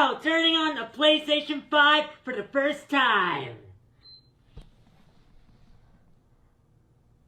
Wow! Turning on the PlayStation 5 for the first time.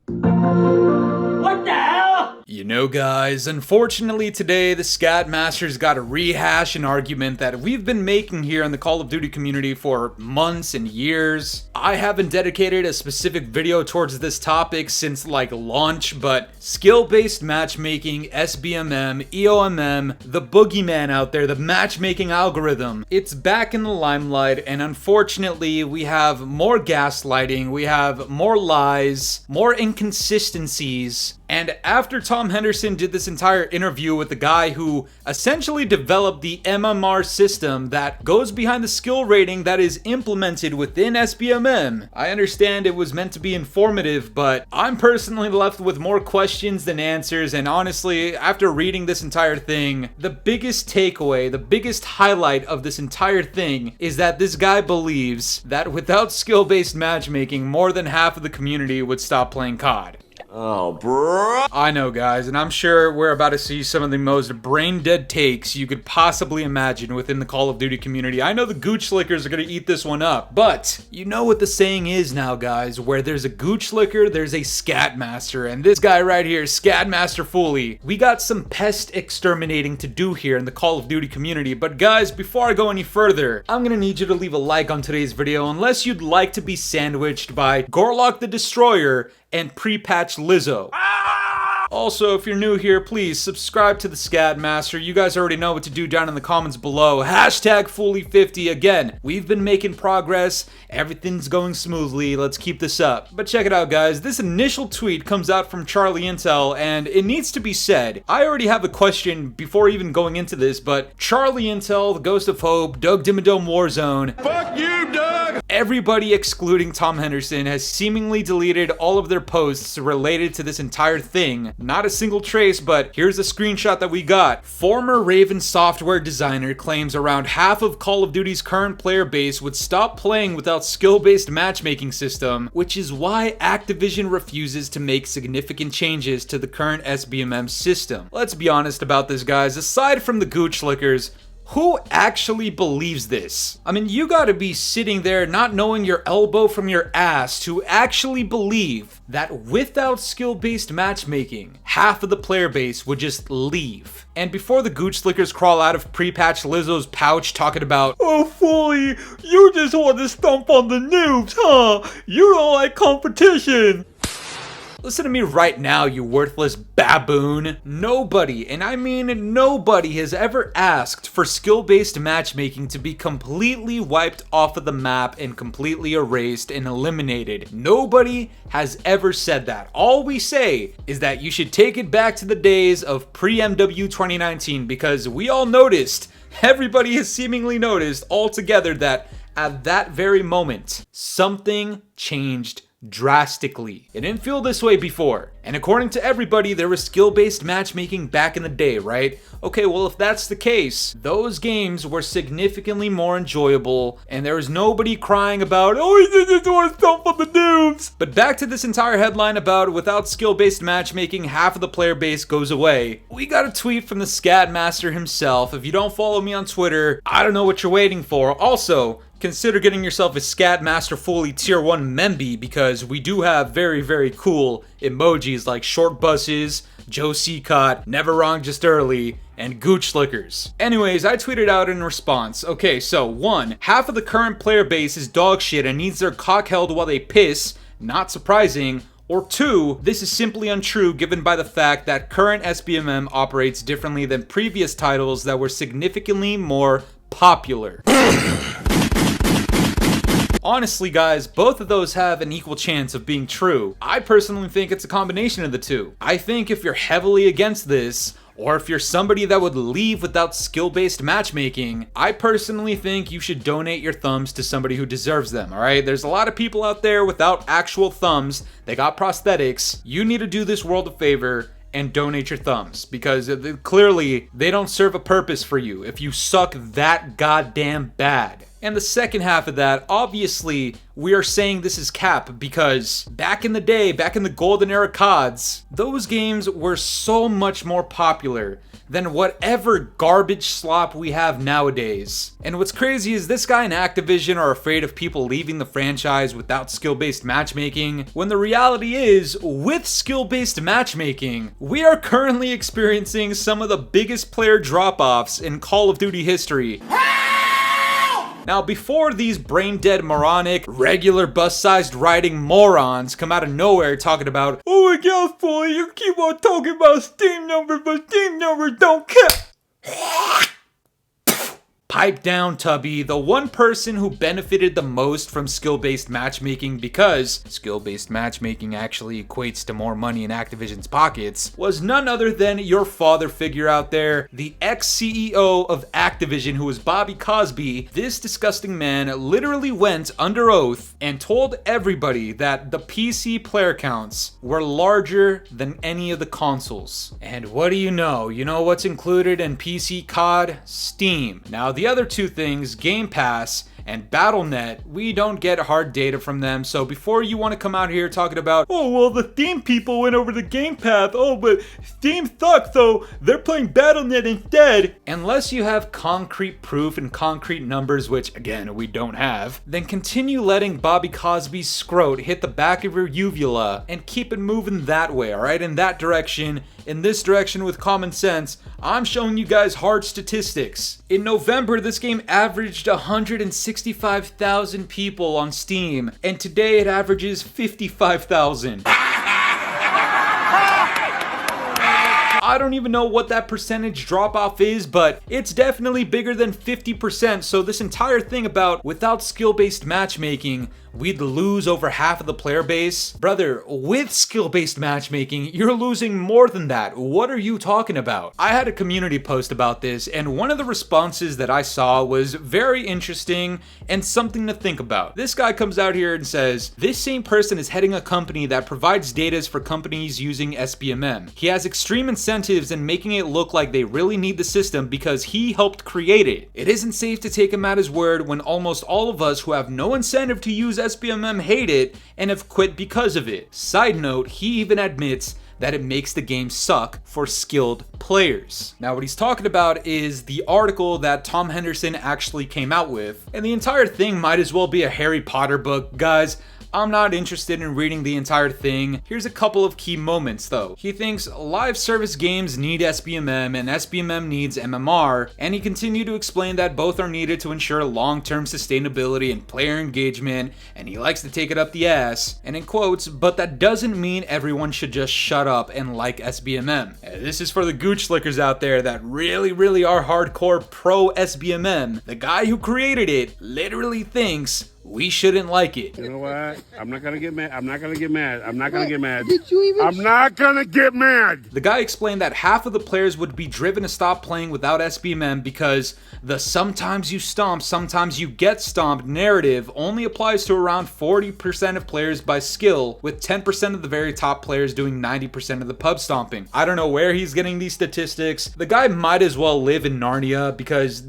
What the hell? You know guys, unfortunately today the Scat Masters got to rehash an argument that we've been making here in the Call of Duty community for months and years. I haven't dedicated a specific video towards this topic since like launch, but skill-based matchmaking, SBMM, EOMM, the boogeyman out there, the matchmaking algorithm, it's back in the limelight, and unfortunately we have more gaslighting, we have more lies, more inconsistencies. And after Tom Henderson did this entire interview with the guy who essentially developed the MMR system that goes behind the skill rating that is implemented within SBMM, I understand it was meant to be informative, but I'm personally left with more questions than answers, and honestly, after reading this entire thing, the biggest takeaway, the biggest highlight of this entire thing is that this guy believes that without skill-based matchmaking, more than half of the community would stop playing COD. Oh, bro. I know, guys, and I'm sure we're about to see some of the most brain-dead takes you could possibly imagine within the Call of Duty community. I know the gooch lickers are gonna eat this one up, but you know what the saying is now, guys, where there's a gooch licker, there's a scat master, and this guy right here, Scat Master Fooly, we got some pest exterminating to do here in the Call of Duty community. But guys, before I go any further, I'm gonna need you to leave a like on today's video unless you'd like to be sandwiched by Gorlock the Destroyer and pre-patch Lizzo. Also, if you're new here, please subscribe to the Scat Master. You guys already know what to do down in the comments below. Hashtag Fooly50. Again, we've been making progress. Everything's going smoothly. Let's keep this up. But check it out, guys. This initial tweet comes out from Charlie Intel, and it needs to be said. I already have a question before even going into this, but Charlie Intel, the Ghost of Hope, Doug Dimmadome Warzone. Fuck you, Doug! Everybody excluding Tom Henderson has seemingly deleted all of their posts related to this entire thing. Not a single trace, but here's a screenshot that we got. Former Raven software designer claims around half of Call of Duty's current player base would stop playing without skill-based matchmaking system, which is why Activision refuses to make significant changes to the current SBMM system. Let's be honest about this, guys. Aside from the gooch lickers, who actually believes this? I mean, you gotta be sitting there not knowing your elbow from your ass to actually believe that without skill-based matchmaking, half of the player base would just leave. And before the gooch slickers crawl out of pre-patch Lizzo's pouch talking about, "Oh, Fooly, you just want to stomp on the noobs, huh? You don't like competition." Listen to me right now, you worthless baboon. Nobody, and I mean nobody, has ever asked for skill-based matchmaking to be completely wiped off of the map and completely erased and eliminated. Nobody has ever said that. All we say is that you should take it back to the days of pre-MW 2019, because we all noticed, everybody has seemingly noticed altogether, that at that very moment, something changed drastically. It didn't feel this way before. And according to everybody, there was skill-based matchmaking back in the day, right? Okay, well, if that's the case, those games were significantly more enjoyable, and there was nobody crying about, "Oh, he just want to stomp on the noobs." But back to this entire headline about without skill-based matchmaking, half of the player base goes away. We got a tweet from the Scat Master himself. If you don't follow me on Twitter, I don't know what you're waiting for. Also, consider getting yourself a Scat Master Fooly Tier 1 Memby, because we do have very, very cool emojis like short buses, Joe Cot, Never Wrong Just Early, and gooch lickers. Anyways, I tweeted out in response, okay, so 1, half of the current player base is dog shit and needs their cock held while they piss, not surprising. Or 2, this is simply untrue given by the fact that current SBMM operates differently than previous titles that were significantly more popular. Honestly, guys, both of those have an equal chance of being true. I personally think it's a combination of the two. I think if you're heavily against this, or if you're somebody that would leave without skill-based matchmaking, I personally think you should donate your thumbs to somebody who deserves them, alright? There's a lot of people out there without actual thumbs. They got prosthetics. You need to do this world a favor and donate your thumbs, because clearly they don't serve a purpose for you if you suck that goddamn bad. And the second half of that, obviously, we are saying this is cap because back in the day, back in the golden era CODs, those games were so much more popular than whatever garbage slop we have nowadays. And what's crazy is this guy and Activision are afraid of people leaving the franchise without skill-based matchmaking, when the reality is, with skill-based matchmaking, we are currently experiencing some of the biggest player drop-offs in Call of Duty history. Now, before these brain-dead, moronic, regular bus-sized riding morons come out of nowhere talking about, "Oh my god, Fooly, you keep on talking about Steam numbers, but Steam numbers don't count." Pipe down, Tubby. The one person who benefited the most from skill-based matchmaking, because skill-based matchmaking actually equates to more money in Activision's pockets, was none other than your father figure out there, the ex-CEO of Activision, who was Bobby Cosby. This disgusting man literally went under oath and told everybody that the PC player counts were larger than any of the consoles. And what do you know? You know what's included in PC COD? Steam. Now, the other two things, Game Pass and BattleNet, we don't get hard data from them, so before you want to come out here talking about, "Oh, well, the Steam people went over to Game Pass, oh, but Steam sucks, so they're playing BattleNet instead," unless you have concrete proof and concrete numbers, which, again, we don't have, then continue letting Bobby Cosby's scrote hit the back of your uvula and keep it moving that way, alright, in that direction. In this direction with common sense, I'm showing you guys hard statistics. In November, this game averaged 165,000 people on Steam, and today it averages 55,000. I don't even know what that percentage drop off is, but it's definitely bigger than 50%, so this entire thing about without skill-based matchmaking, we'd lose over half of the player base. Brother, with skill-based matchmaking, you're losing more than that. What are you talking about? I had a community post about this, and one of the responses that I saw was very interesting and something to think about. This guy comes out here and says, this same person is heading a company that provides data for companies using SBMM. He has extreme incentives in making it look like they really need the system because he helped create it. It isn't safe to take him at his word when almost all of us who have no incentive to use SBMM hate it and have quit because of it. Side note, he even admits that it makes the game suck for skilled players. Now, what he's talking about is the article that Tom Henderson actually came out with, and the entire thing might as well be a Harry Potter book. Guys, I'm not interested in reading the entire thing. Here's a couple of key moments though. He thinks live service games need SBMM and SBMM needs MMR, and he continued to explain that both are needed to ensure long-term sustainability and player engagement, and he likes to take it up the ass, and in quotes, but that doesn't mean everyone should just shut up and like SBMM. This is for the gooch slickers out there that really are hardcore pro SBMM. The guy who created it literally thinks we shouldn't like it. You know what? I'm not gonna get mad. I'm not gonna get mad. I'm not gonna get mad. Did you even? I'm not gonna get mad. The guy explained that half of the players would be driven to stop playing without SBMM because the sometimes you stomp, sometimes you get stomped narrative only applies to around 40% of players by skill, with 10% of the very top players doing 90% of the pub stomping. I don't know where he's getting these statistics. The guy might as well live in Narnia because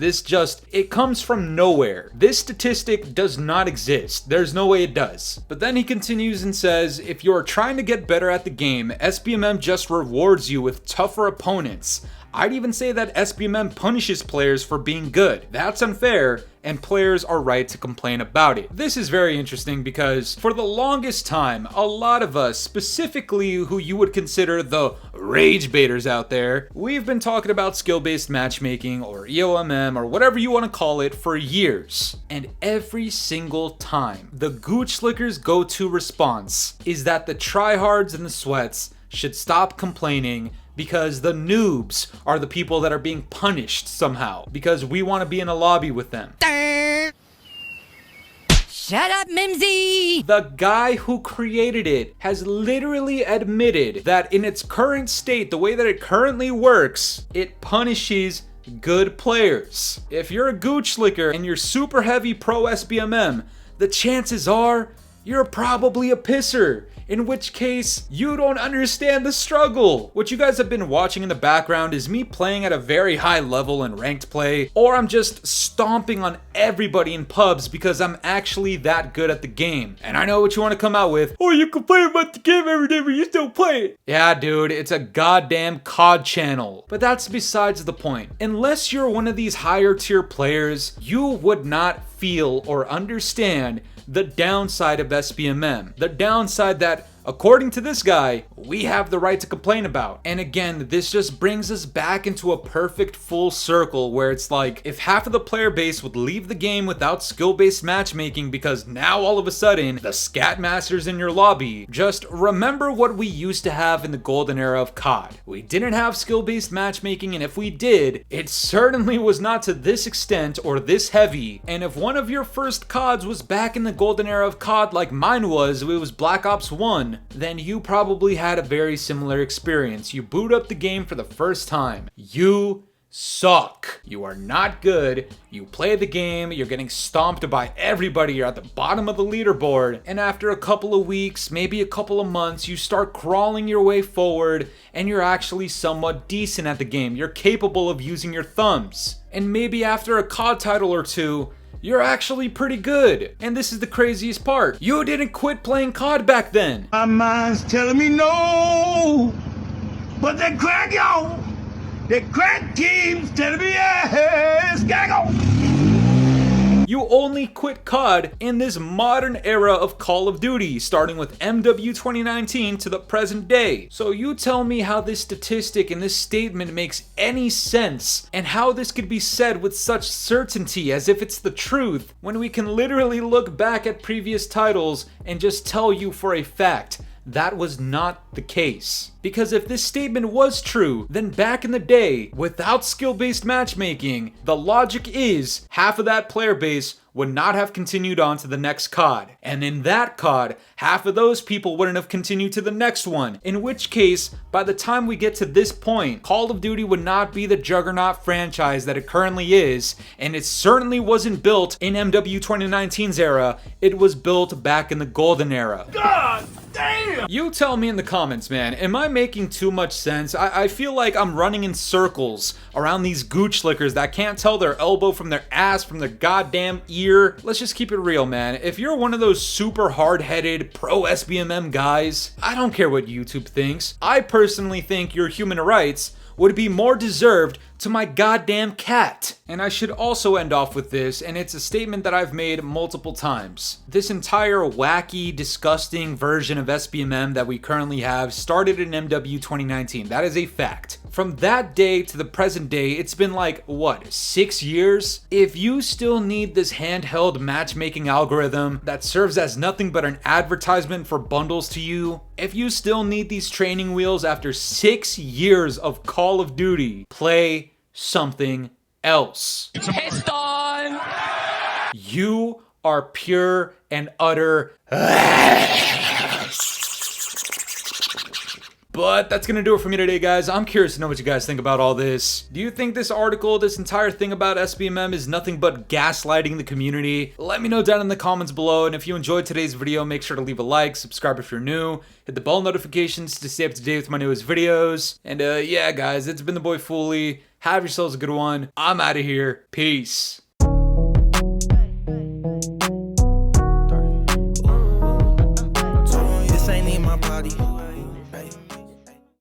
it comes from nowhere. This statistic does not exist. There's no way it does. But then he continues and says, if you're trying to get better at the game, SBMM just rewards you with tougher opponents. I'd even say that SBMM punishes players for being good. That's unfair, and players are right to complain about it. This is very interesting because for the longest time, a lot of us, specifically who you would consider the rage baiters out there, we've been talking about skill-based matchmaking or EOMM or whatever you want to call it for years. And every single time, the gooch slickers' go-to response is that the tryhards and the sweats should stop complaining because the noobs are the people that are being punished somehow because we want to be in a lobby with them. Shut up, Mimsy! The guy who created it has literally admitted that in its current state, the way that it currently works, it punishes good players. If you're a gooch slicker and you're super heavy pro SBMM, the chances are you're probably a pisser. in which case you don't understand the struggle. What you guys have been watching in the background is me playing at a very high level in ranked play, or I'm just stomping on everybody in pubs because I'm actually that good at the game. And I know what you want to come out with. Oh, you complain about the game every day, but you still play it. Yeah, dude, it's a goddamn COD channel. But that's besides the point. Unless you're one of these higher tier players, you would not feel or understand the downside of SBMM. The downside that, according to this guy, we have the right to complain about. And again, this just brings us back into a perfect full circle where it's like, if half of the player base would leave the game without skill-based matchmaking because now all of a sudden, the scat master's in your lobby, just remember what we used to have in the golden era of COD. We didn't have skill-based matchmaking, and if we did, it certainly was not to this extent or this heavy. And if one of your first CODs was back in the golden era of COD like mine was, it was Black Ops 1, then you probably had a very similar experience. You boot up the game for the first time. You suck. You are not good. You play the game, you're getting stomped by everybody, you're at the bottom of the leaderboard, and after a couple of weeks, maybe a couple of months, you start crawling your way forward, and you're actually somewhat decent at the game. You're capable of using your thumbs. And maybe after a COD title or two, you're actually pretty good. And this is the craziest part. You didn't quit playing COD back then. My mind's telling me no, but that crack, yo, that crack keeps telling me yes, gotta go. You only quit COD in this modern era of Call of Duty, starting with MW 2019 to the present day. So you tell me how this statistic and this statement makes any sense, and how this could be said with such certainty as if it's the truth, when we can literally look back at previous titles and just tell you for a fact that was not the case. Because if this statement was true, then back in the day, without skill-based matchmaking, the logic is half of that player base would not have continued on to the next COD. And in that COD, half of those people wouldn't have continued to the next one. In which case, by the time we get to this point, Call of Duty would not be the juggernaut franchise that it currently is, and it certainly wasn't built in MW 2019's era, it was built back in the golden era. God damn! You tell me in the comments, man, am I making too much sense? I feel like I'm running in circles around these gooch lickers that can't tell their elbow from their ass from their goddamn ear. Let's just keep it real, man. If you're one of those super hard-headed pro SBMM guys, I don't care what YouTube thinks. I personally think your human rights would be more deserved to my goddamn cat. And I should also end off with this, and it's a statement that I've made multiple times. This entire wacky, disgusting version of SBMM that we currently have started in MW 2019. That is a fact. From that day to the present day, it's been like, what, 6 years? If you still need this handheld matchmaking algorithm that serves as nothing but an advertisement for bundles to you, if you still need these training wheels after 6 years of Call of Duty, play something else. Pissed on. You are pure and utter. But that's gonna do it for me today, guys. I'm curious to know what you guys think about all this. Do you think this article, this entire thing about SBMM is nothing but gaslighting the community? Let me know down in the comments below, and if you enjoyed today's video, make sure to leave a like, subscribe if you're new, hit the bell notifications to stay up to date with my newest videos. And yeah, guys, it's been the boy Fooly. Have yourselves a good one. I'm out of here. Peace.